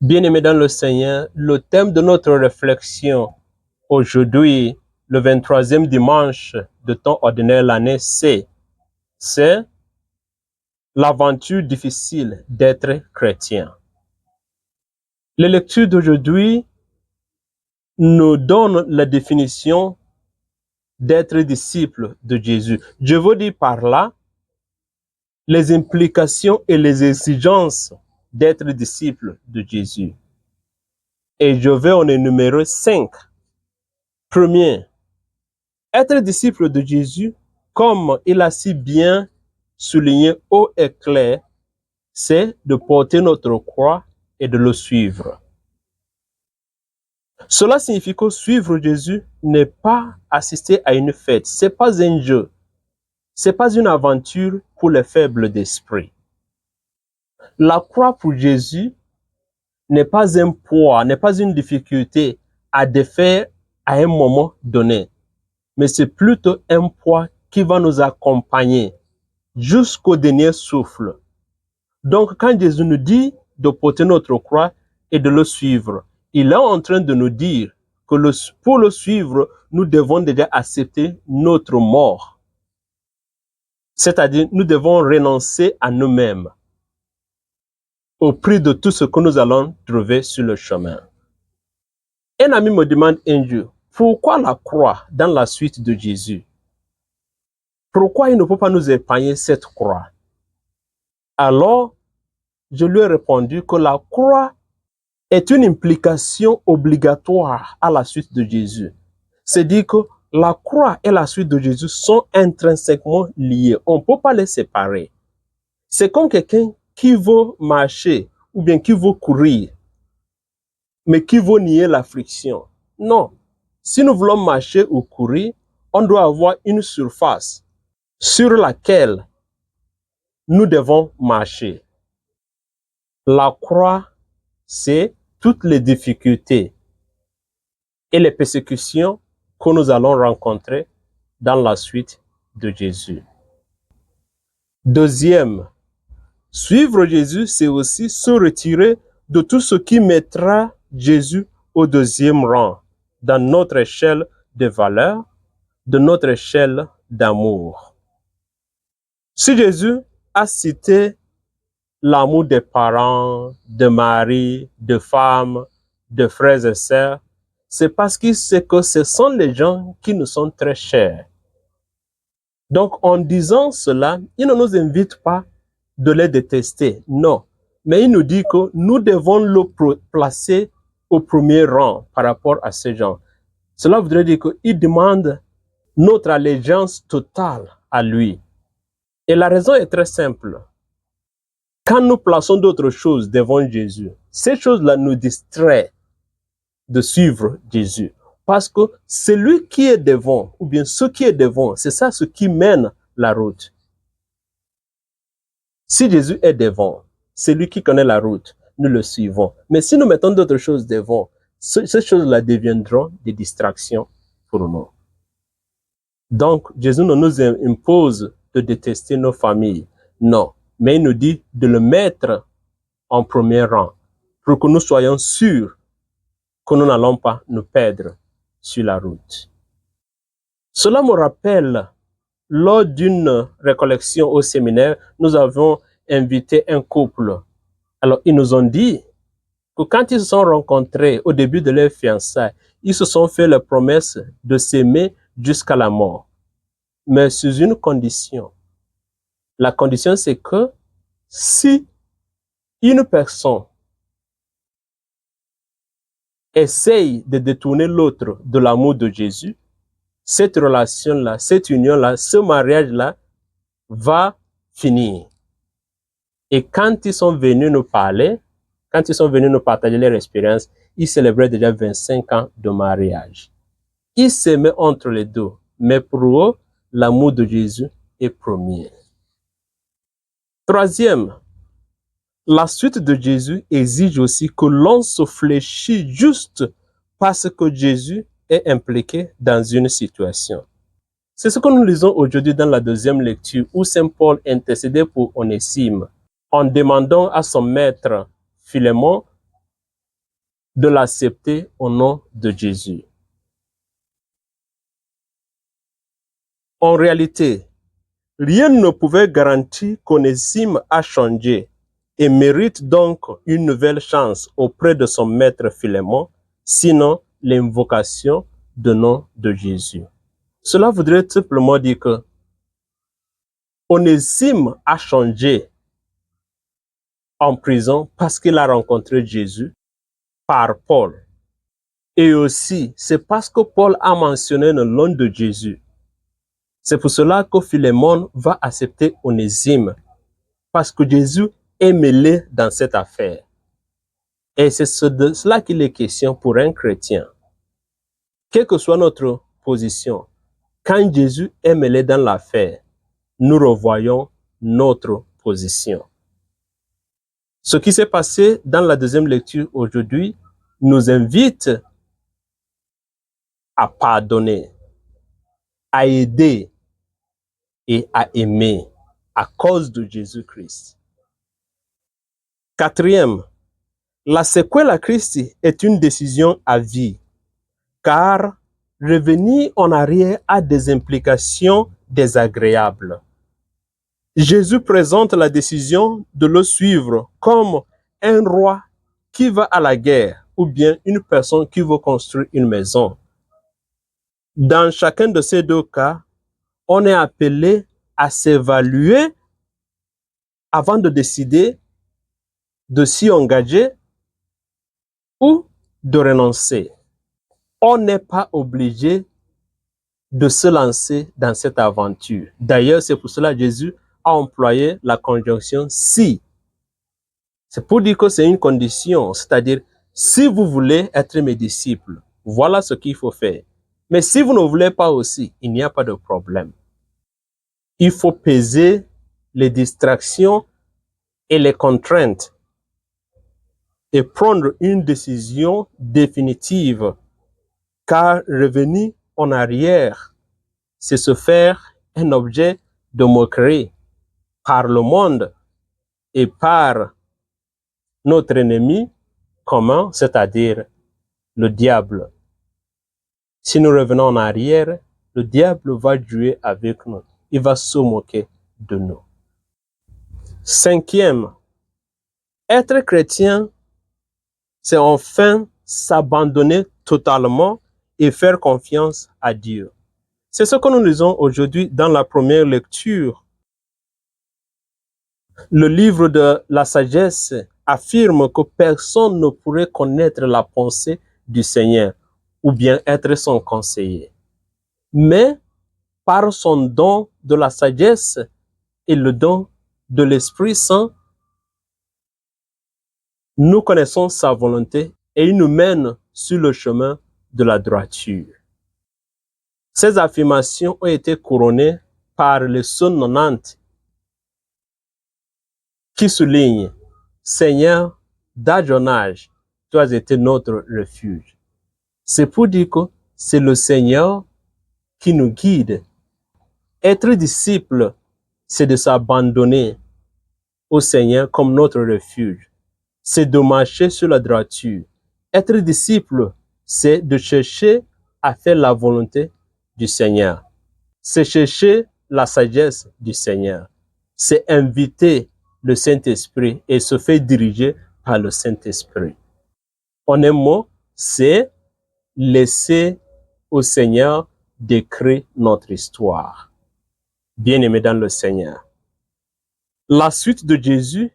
Bien-aimés dans le Seigneur, le thème de notre réflexion aujourd'hui, le 23e dimanche de temps ordinaire de l'année, c'est l'aventure difficile d'être chrétien. Les lectures d'aujourd'hui nous donnent la définition d'être disciple de Jésus. Je veux dire par là les implications et les exigences d'être disciple de Jésus. Et je vais en énumérer 5. Premier, être disciple de Jésus, comme il a si bien souligné haut et clair, c'est de porter notre croix et de le suivre. Cela signifie que suivre Jésus n'est pas assister à une fête, c'est pas un jeu, c'est pas une aventure pour les faibles d'esprit. La croix pour Jésus n'est pas un poids, n'est pas une difficulté à défaire à un moment donné, mais c'est plutôt un poids qui va nous accompagner jusqu'au dernier souffle. Donc, quand Jésus nous dit de porter notre croix et de le suivre, il est en train de nous dire que pour le suivre, nous devons déjà accepter notre mort. C'est-à-dire, nous devons renoncer à nous-mêmes au prix de tout ce que nous allons trouver sur le chemin. Un ami me demande un jour, pourquoi la croix dans la suite de Jésus? Pourquoi il ne peut pas nous épargner cette croix? Alors, je lui ai répondu que la croix est une implication obligatoire à la suite de Jésus. C'est-à-dire que la croix et la suite de Jésus sont intrinsèquement liées. On ne peut pas les séparer. C'est comme quelqu'un qui veut marcher ou bien qui veut courir, mais qui veut nier la friction. Non. Si nous voulons marcher ou courir, on doit avoir une surface sur laquelle nous devons marcher. La croix, c'est toutes les difficultés et les persécutions que nous allons rencontrer dans la suite de Jésus. Deuxième, suivre Jésus, c'est aussi se retirer de tout ce qui mettra Jésus au deuxième rang dans notre échelle de valeurs, de notre échelle d'amour. Si Jésus a cité l'amour des parents, de mari, de femmes, de frères et sœurs, c'est parce qu'il sait que ce sont les gens qui nous sont très chers. Donc, en disant cela, il ne nous invite pas de les détester, non. Mais il nous dit que nous devons le placer au premier rang par rapport à ces gens. Cela voudrait dire qu'il demande notre allégeance totale à lui. Et la raison est très simple. Quand nous plaçons d'autres choses devant Jésus, ces choses-là nous distraient de suivre Jésus. Parce que celui qui est devant, ou bien ce qui est devant, c'est ça ce qui mène la route. Si Jésus est devant, c'est lui qui connaît la route, nous le suivons. Mais si nous mettons d'autres choses devant, ces choses-là deviendront des distractions pour nous. Donc, Jésus ne nous impose de détester nos familles, non. Mais il nous dit de le mettre en premier rang pour que nous soyons sûrs que nous n'allons pas nous perdre sur la route. Cela me rappelle, lors d'une récollection au séminaire, nous avons invité un couple. Alors, ils nous ont dit que quand ils se sont rencontrés au début de leur fiançailles, ils se sont fait la promesse de s'aimer jusqu'à la mort. Mais sous une condition. La condition, c'est que si une personne essaye de détourner l'autre de l'amour de Jésus, cette relation-là, cette union-là, ce mariage-là va finir. Et quand ils sont venus nous parler, quand ils sont venus nous partager leur expérience, ils célébraient déjà 25 ans de mariage. Ils s'aimaient entre les deux, mais pour eux, l'amour de Jésus est premier. Troisième, la suite de Jésus exige aussi que l'on se fléchisse juste parce que Jésus est impliqué dans une situation. C'est ce que nous lisons aujourd'hui dans la deuxième lecture où Saint Paul intercédait pour Onésime en demandant à son maître Philémon de l'accepter au nom de Jésus. En réalité, rien ne pouvait garantir qu'Onésime a changé et mérite donc une nouvelle chance auprès de son maître Philémon, sinon l'invocation du nom de Jésus. Cela voudrait simplement dire que Onésime a changé en prison parce qu'il a rencontré Jésus par Paul. Et aussi, c'est parce que Paul a mentionné le nom de Jésus. C'est pour cela que Philémon va accepter Onésime, parce que Jésus est mêlé dans cette affaire. Et c'est de cela qu'il est question pour un chrétien. Quelle que soit notre position, quand Jésus est mêlé dans l'affaire, nous revoyons notre position. Ce qui s'est passé dans la deuxième lecture aujourd'hui nous invite à pardonner, à aider et à aimer à cause de Jésus-Christ. Quatrième, la séquelle à Christ est une décision à vie, car revenir en arrière a des implications désagréables. Jésus présente la décision de le suivre comme un roi qui va à la guerre ou bien une personne qui veut construire une maison. Dans chacun de ces deux cas, on est appelé à s'évaluer avant de décider de s'y engager ou de renoncer. On n'est pas obligé de se lancer dans cette aventure. D'ailleurs, c'est pour cela que Jésus a employé la conjonction « si ». C'est pour dire que c'est une condition, c'est-à-dire si vous voulez être mes disciples, voilà ce qu'il faut faire. Mais si vous ne voulez pas aussi, il n'y a pas de problème. Il faut peser les distractions et les contraintes et prendre une décision définitive, car revenir en arrière, c'est se faire un objet de moquerie par le monde et par notre ennemi commun, c'est-à-dire le diable. Si nous revenons en arrière, le diable va jouer avec nous. Il va se moquer de nous. Cinquième, être chrétien, c'est enfin s'abandonner totalement et faire confiance à Dieu. C'est ce que nous lisons aujourd'hui dans la première lecture. Le livre de la sagesse affirme que personne ne pourrait connaître la pensée du Seigneur ou bien être son conseiller. Mais par son don de la sagesse et le don de l'Esprit Saint, nous connaissons sa volonté et il nous mène sur le chemin de la droiture. Ces affirmations ont été couronnées par le psaume 90 qui souligne « Seigneur, d'âge en âge, tu as été notre refuge ». C'est pour dire que c'est le Seigneur qui nous guide. Être disciple, c'est de s'abandonner au Seigneur comme notre refuge. C'est de marcher sur la droiture. Être disciple, c'est de chercher à faire la volonté du Seigneur. C'est chercher la sagesse du Seigneur. C'est inviter le Saint-Esprit et se faire diriger par le Saint-Esprit. En un mot, c'est laisser au Seigneur d'écrire notre histoire. Bien-aimés dans le Seigneur, la suite de Jésus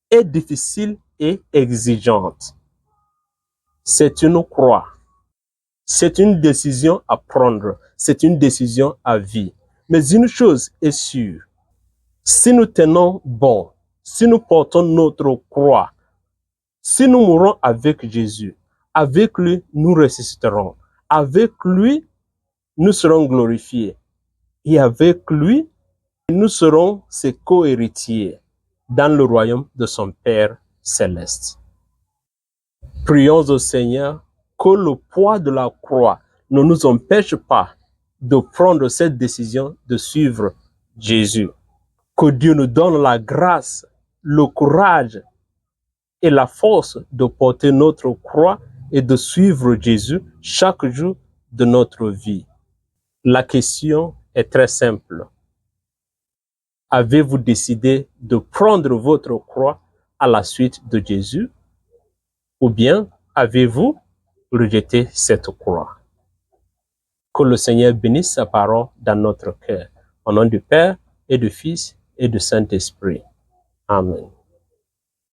est difficile et exigeante. C'est une croix. C'est une décision à prendre. C'est une décision à vie. Mais une chose est sûre. Si nous tenons bon, si nous portons notre croix, si nous mourons avec Jésus, avec lui, nous ressusciterons. Avec lui, nous serons glorifiés. Et avec lui, nous serons ses co-héritiers dans le royaume de son Père céleste. Prions au Seigneur que le poids de la croix ne nous empêche pas de prendre cette décision de suivre Jésus. Que Dieu nous donne la grâce, le courage et la force de porter notre croix et de suivre Jésus chaque jour de notre vie. La question est très simple. Avez-vous décidé de prendre votre croix à la suite de Jésus? Ou bien avez-vous rejeté cette croix? Que le Seigneur bénisse sa parole dans notre cœur. Au nom du Père et du Fils et du Saint-Esprit. Amen.